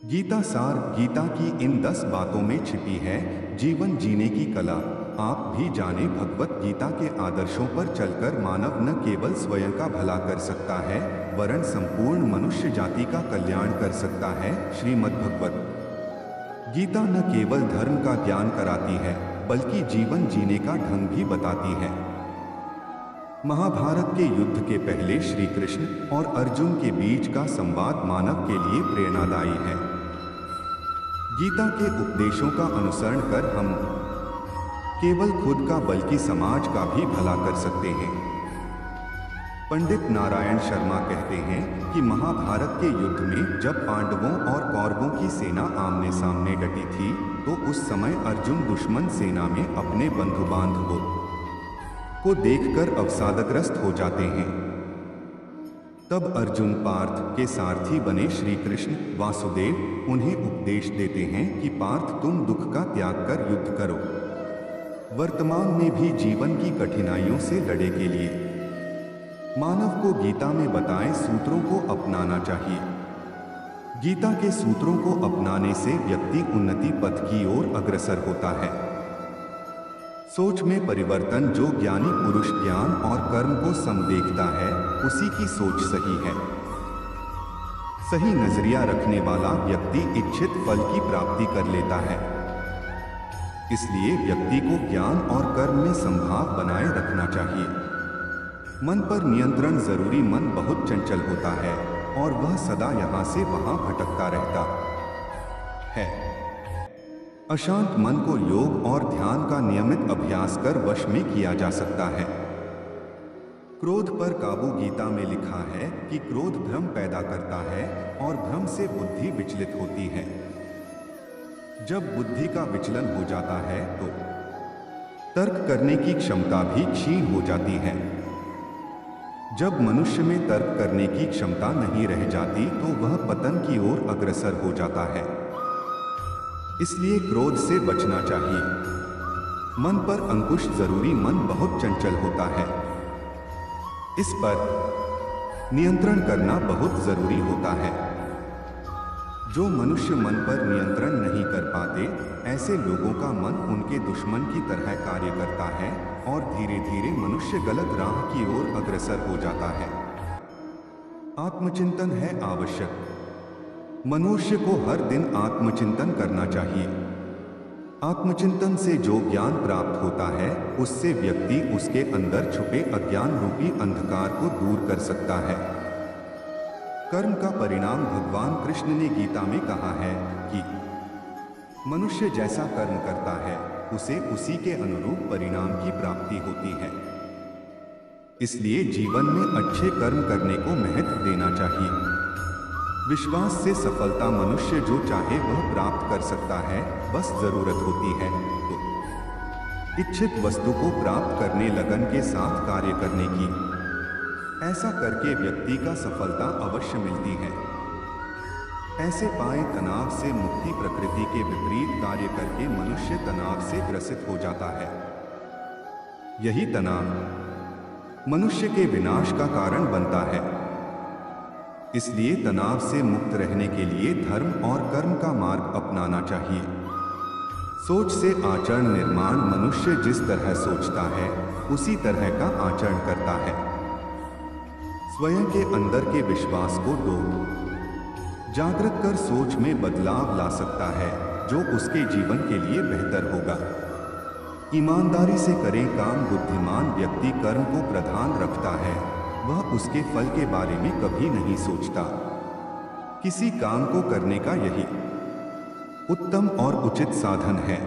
गीता सार गीता की इन 10 बातों में छिपी है जीवन जीने की कला। आप भी जाने भगवत गीता के आदर्शों पर चलकर मानव न केवल स्वयं का भला कर सकता है वरन संपूर्ण मनुष्य जाति का कल्याण कर सकता है। श्रीमद् भगवत गीता न केवल धर्म का ज्ञान कराती है बल्कि जीवन जीने का ढंग भी बताती है। महाभारत के युद्ध के पहले श्री कृष्ण और अर्जुन के बीच का संवाद मानव के लिए प्रेरणादायी है। गीता के उपदेशों का अनुसरण कर हम केवल खुद का बल्कि समाज का भी भला कर सकते हैं। पंडित नारायण शर्मा कहते हैं कि महाभारत के युद्ध में जब पांडवों और कौरवों की सेना आमने सामने डटी थी तो उस समय अर्जुन दुश्मन सेना में अपने बंधु बांधवों को देखकर अवसादग्रस्त हो जाते हैं। तब अर्जुन पार्थ के सारथी बने श्री कृष्ण वासुदेव उन्हें उपदेश देते हैं कि पार्थ तुम दुख का त्याग कर युद्ध करो। वर्तमान में भी जीवन की कठिनाइयों से लड़े के लिए मानव को गीता में बताए सूत्रों को अपनाना चाहिए। गीता के सूत्रों को अपनाने से व्यक्ति उन्नति पथ की ओर अग्रसर होता है। सोच में परिवर्तन जो ज्ञानी पुरुष ज्ञान और कर्म को सम देखता है उसी की सोच सही है। सही नजरिया रखने वाला व्यक्ति इच्छित फल की प्राप्ति कर लेता है। इसलिए व्यक्ति को ज्ञान और कर्म में समभाव बनाए रखना चाहिए। मन पर नियंत्रण जरूरी। मन बहुत चंचल होता है और वह सदा यहाँ से वहाँ भटकता रहता है। अशांत मन को योग और ध्यान का नियमित अभ्यास कर वश में किया जा सकता है। क्रोध पर काबू। गीता में लिखा है कि क्रोध भ्रम पैदा करता है और भ्रम से बुद्धि विचलित होती है। जब बुद्धि का विचलन हो जाता है तो तर्क करने की क्षमता भी क्षीण हो जाती है। जब मनुष्य में तर्क करने की क्षमता नहीं रह जाती तो वह पतन की ओर अग्रसर हो जाता है। इसलिए क्रोध से बचना चाहिए। मन पर अंकुश जरूरी। मन बहुत चंचल होता है। इस पर नियंत्रण करना बहुत जरूरी होता है। जो मनुष्य मन पर नियंत्रण नहीं कर पाते ऐसे लोगों का मन उनके दुश्मन की तरह कार्य करता है और धीरे धीरे मनुष्य गलत राह की ओर अग्रसर हो जाता है। आत्मचिंतन है आवश्यक। मनुष्य को हर दिन आत्मचिंतन करना चाहिए। आत्मचिंतन से जो ज्ञान प्राप्त होता है उससे व्यक्ति उसके अंदर छुपे अज्ञान रूपी अंधकार को दूर कर सकता है। कर्म का परिणाम। भगवान कृष्ण ने गीता में कहा है कि मनुष्य जैसा कर्म करता है उसे उसी के अनुरूप परिणाम की प्राप्ति होती है। इसलिए जीवन में अच्छे कर्म करने को महत्व देना चाहिए। विश्वास से सफलता। मनुष्य जो चाहे वह प्राप्त कर सकता है बस जरूरत होती है तो इच्छित वस्तु को प्राप्त करने लगन के साथ कार्य करने की। ऐसा करके व्यक्ति का सफलता अवश्य मिलती है। ऐसे पाए तनाव से मुक्ति। प्रकृति के विपरीत कार्य करके मनुष्य तनाव से ग्रसित हो जाता है। यही तनाव मनुष्य के विनाश का कारण बनता है। इसलिए तनाव से मुक्त रहने के लिए धर्म और कर्म का मार्ग अपनाना चाहिए। सोच से आचरण निर्माण। मनुष्य जिस तरह सोचता है उसी तरह का आचरण करता है। स्वयं के अंदर के विश्वास को जागृत कर सोच में बदलाव ला सकता है जो उसके जीवन के लिए बेहतर होगा। ईमानदारी से करें काम। बुद्धिमान व्यक्ति कर्म को प्रधान रखता है। वह उसके फल के बारे में कभी नहीं सोचता। किसी काम को करने का यही उत्तम और उचित साधन है।